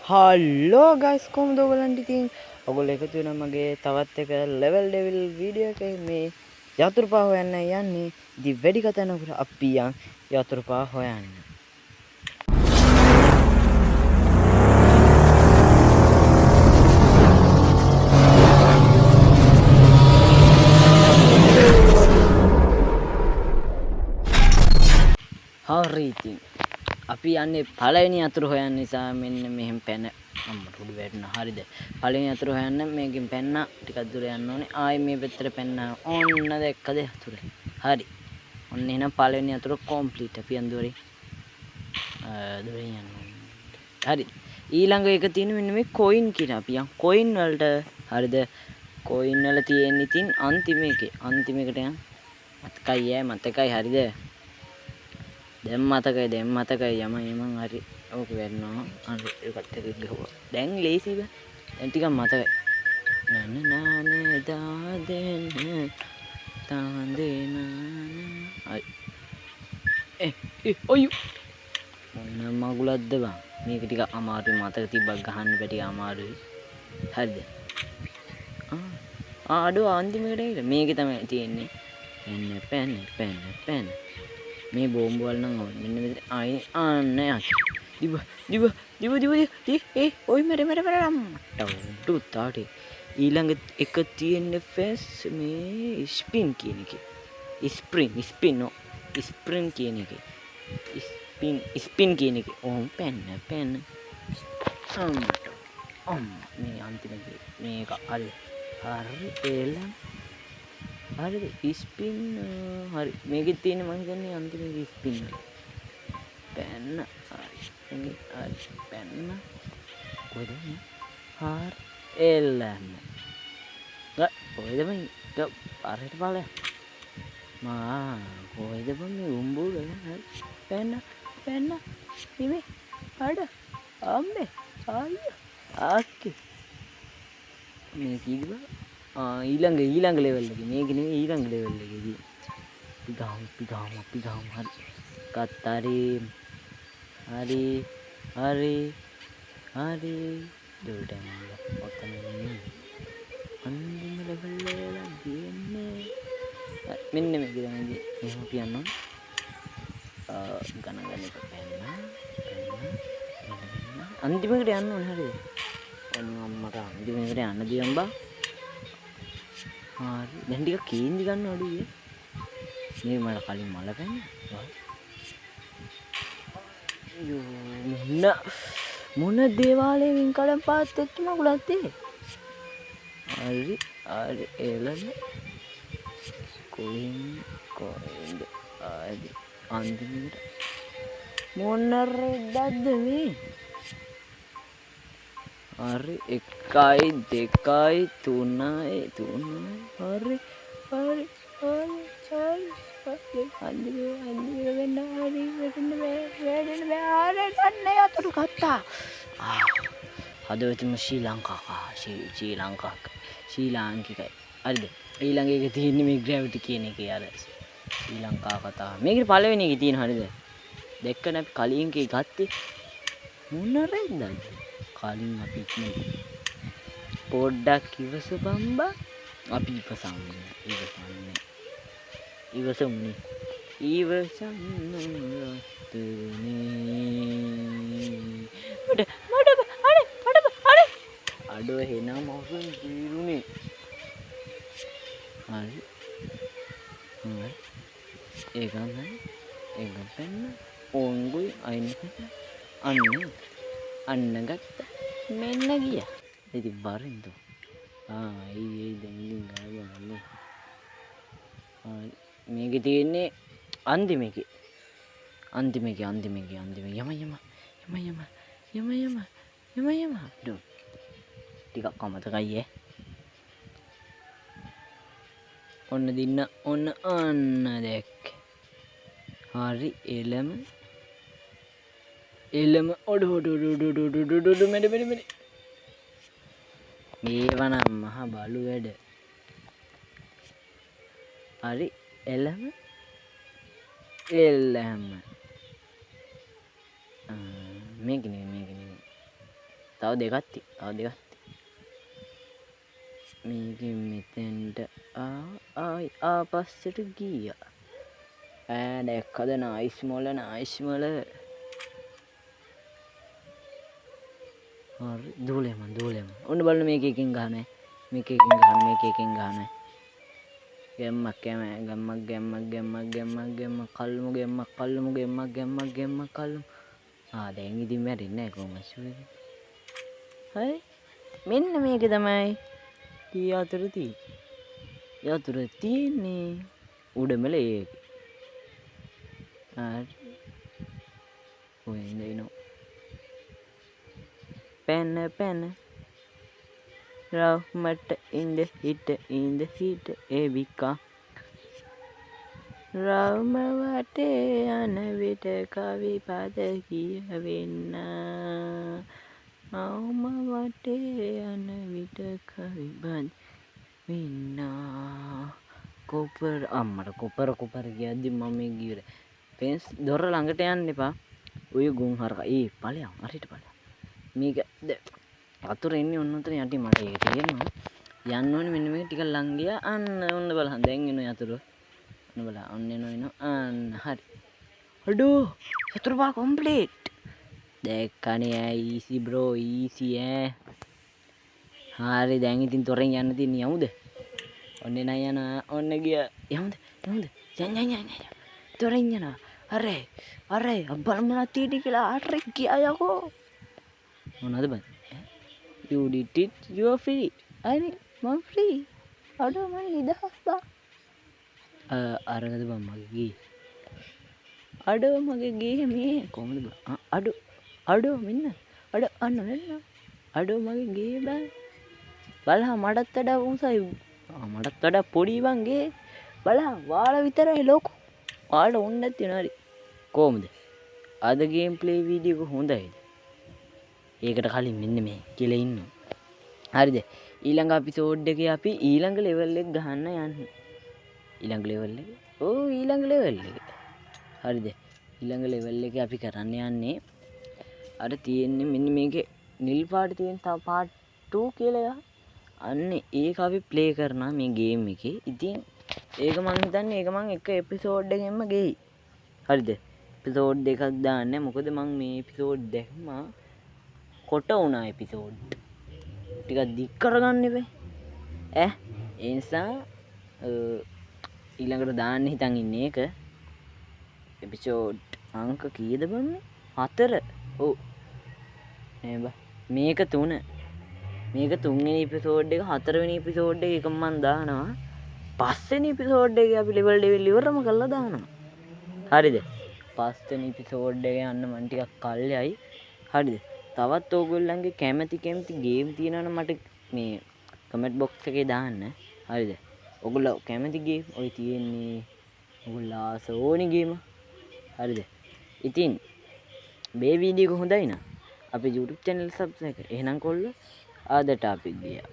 Hello guys කොහොමද ඔයගලන්ට ඉතින් ඔයගොල්ලෝ එකතු වෙනා මගේ තවත් එක ලෙවල් ඩෙවිල් වීඩියෝ එකේ මේ යතුරුපා හොයන්න යන්නේ. ඉතින් වැඩි කතා නොකර අපි යන් යතුරුපා හොයන්න. හරි ඉතින් අපි යන්නේ පළවෙනි යතුරු හොයන්න නිසා මෙන්න මෙහෙම පැන අම්මට උඩු වැටුණා. හරිද? පළවෙනි යතුරු හොයන්න මේකෙන් පැන්න ටිකක් දුර යන්න ඕනේ. ආයි මේ පැත්තට පැන්න ඕන්න දැක්කද යතුරු. හරි. ඔන්න එහෙනම් පළවෙනි යතුරු කම්ප්ලීට්. අපි යන් දුරේ. දුරේ යන්න ඕනේ. හරි. ඊළඟ එක තියෙන මෙන්න මේ කොයින් කියන අපි යන් කොයින් වලට. හරිද? කොයින් වල තියෙන ඉතින් අන්තිම එකේ. අන්තිම එකට යන්. මතකයි හරිද? දැන් මතකයි යමන් හරි ඕක වෙන්නවා. හරි ඒකට එක ගහුවා. දැන් ලේසි බෑ. දැන් ටිකක් මතකයි. නනනනේ දාදෙන තාදෙන හරි ඔයු මොන මගුලක්ද බං. මේක ටික අමාරුයි. මතක තිබ්බක් ගහන්න බෑ. ටික අමාරුයි. හරිද? අඩෝ අන්තිමකට ඇවිල්ලා මේකේ තමයි තියෙන්නේ. පැන්න මේ බෝම්බ වල නම් ඕනේ. මෙන්න මෙතන ආයේ ආන්න යන්න. ඔය මර අම්මට උත්තාට ඊළඟ එක තියෙන ෆේස් මේ ස්පින් කියන එකේ. ස්ප්‍රින් කියන එකේ. ස්පින් කියන එකේ. ඕම් පැන්න අම්මට මේ අන්තිම මේක හරි එලම් හරිද ස්පින් හරි මේකෙ තියෙන මම හිතන්නේ අන්තිම ස්පින් පැන්න හරි පැන්න කොහෙද හරි එල්ලන්න කොහෙද මම අරයට බලය මා කොහෙද මේ උඹුර හරි පැන්න ඉමේ අඩ අම්මේ අයියා ආකේ මේ කිව්වා ඊළඟ ලෙවල් එකේ මේක නෙමෙයි ඊළඟ ලෙවල් එකේදී අපි ගාමු හරි කතරේ හරි දුරට යනවා ඔතන නෙමෙයි අන්තිම ලෙවල් වල ගියන්නේ මෙන්න මේක තමයි එහෙම කියන්න ගණන් එක පැන්න අන්තිමකට යන්න ඕනේ හරිද ඔන්න අම්මට අන්තිමකට යන්න දියම් බා හරි දැන් ටික කේන්දි ගන්න අඩුයි මේ මල කලින් මල පැන්නේ අයියෝ මොන දේවාලයෙන් කඩන් පාත් එක්ක මගුලත් හරි එළම කොයින්ද හරි අන්තිමට මොන රෙද්දක්ද මේ හරි 1 2 3 හරි අන්තිම වෙන්න හරි වෙන්න බෑ අන්න යතුරු ගත්තා හදවතම ශ්‍රී ලාංකිකයි හරිද ඊළඟ එක තියෙන්නේ මේ ග්‍රැවිටි කියන එකේ අර ශ්‍රී ලංකා කතාව මේකේ පළවෙනි එකේ තියෙන හරිද දැක්කනේ අපි කලින් එකේ ගත්තේ මොන රෙද්දක්ද කලින් අපි පොඩ්ඩක් ඉවසපන් බා අපි ඉවසන්නේ අඩෝ හෙනම් මොකද ජීරුනේ හරි ඒක පැන්න ඕන්ගුයි අයින් අන්න ගත්ත මෙන්න ගියා ඉතින් බරින්ද ඒ දැන් ගාවන්නේ මේකේ තියෙන්නේ අන්තිම එකේ යම ටිකක් අමතකයි ඔන්න දින්න ඔන්න දැක්ක හරි එළම ඔඩ මෙඩ මේවනම් මහ බලු වැඩ හරි එළම මේක නෙමෙයි තව දෙකක් මේකෙන් මෙතෙන්ට ආයි ආපස්සට ගියා. දැක්කද නයිස් මොල. හරි දූලෙම. ඔන්න බලන්න මේක එකකින් ගහන්නේ. ගැම්මක් කල්මු. දැන් ඉතින් මැරෙන්නේ නැහැ කොහොමද ෂුවර්. හරි මෙන්න මේක තමයි යතුර තියෙන්නේ උඩම ලේක. හරි කොහෙන්ද එනෝ පැන රව්මට ඉඳ හිට එවිකා රව්ම වටේ යන විට කවි පද කියවෙන්න. රව්ම වටේ යන විට කවි පද වෙන්න. කොපර කියද්දි මම ගියර පෙන්ස් දොර ළඟට යන්න එපා. ඔය ගුන් හරක ඵලයන් හරිට ඵලයන් මේක වතුර එන්නේ ඔන්න උතන යටි මට ඒක තේරෙනවා. යන්න ඕනේ මෙන්න මේක ටිකක් ලං ගියා. අන්න ඔන්න බලන්න දැන් එනවා යතුර. ඔන්න බලන්න ඔන්න එනවා අන්න හරි. අඩෝ යතුර බා කම්ප්ලීට්. දැක්කනේ ඊසි බ්‍රෝ ඊසි හරි දැන් ඉතින් තොරෙන් යන්න තියෙන්නේ යමුද? ඔන්න නෑ යනවා. ඔන්න ගියා. යමුද? යන්න. තොරෙන් යනවා. අරේ බලන්න නැති කියලා අරේ ගියා යකෝ. මොනවද බං? You did it, you are free. අනේ මම free. අඩෝ මම නිදහස් බා. අරගද බං මගේ ගේ. අඩෝ මගේ ගේ මේ කොහමද බං? අඩෝ මෙන්න. අන්න මෙන්න. අඩෝ මගේ ගේ බං. බලහා මටත් වඩා උසයි. මටත් වඩා පොඩි බං ගේ. බලහා වාලා විතරයි ලොකු. වාලා උන්නත් තියෙනවා හරි. කොහමද? අද ගේම් ප්ලේ වීඩියෝ එක හොඳයිද? ඒකට කලින් මෙන්න මේ කියලා ඉන්නවා. හරිද? ඊළඟ එපිසෝඩ් එකේ අපි ඊළඟ ලෙවල් එක ගහන්න යන්නේ. ඊළඟ ලෙවල් එක. හරිද? ඊළඟ ලෙවල් එකේ අපි කරන්න යන්නේ අර තියෙන්නේ මෙන්න මේකේ නිල් පාට තියෙන තව පාර්ට් 2 කියලා එකක්. අන්න ඒක අපි ප්ලේ කරනවා මේ ගේම් එකේ. ඉතින් ඒක මං හිතන්නේ ඒක මං එක එපිසෝඩ් එකෙන්ම ගෙයි. හරිද? එපිසෝඩ් එකක් දාන්නේ. මොකද මං මේ එපිසෝඩ් දැම්මා කොට වුණා එපිසෝඩ් ටිකක් දික් කරගන්න එපේ. ඒ නිසා ඊළඟට දාන්න හිතන් ඉන්නේ ඒක එපිසෝඩ් අංක කීයද බන්නේ? 4. ඔව් මේක 3. මේක 3 වෙනි එපිසෝඩ් එක 4 වෙනි එපිසෝඩ් එක එකම මන් දානවා. 5 වෙනි එපිසෝඩ් එකේ අපි ලෙවල් ඉවරම කරලා දානවා. හරිද? 5 වෙනි එපිසෝඩ් එක යන්න මන් ටිකක් කල්යයි. හරිද? තවත් ඕගොල්ලන්ගේ කැමති ගේම් තියෙනවනම් මට මේ කමෙන්ට් බොක්ස් එකේ දාන්න. හරිද? ඔයගොල්ලෝ කැමති ගේම් ඔය තියෙන්නේ ඔයගොල්ලෝ ආස ඕනි ගේම. හරිද? ඉතින් මේ වීඩියෝ එක හොඳයි නම් අපේ YouTube channel subscribe කර. එහෙනම් කොල්ලෝ ආදට අපි ගියා.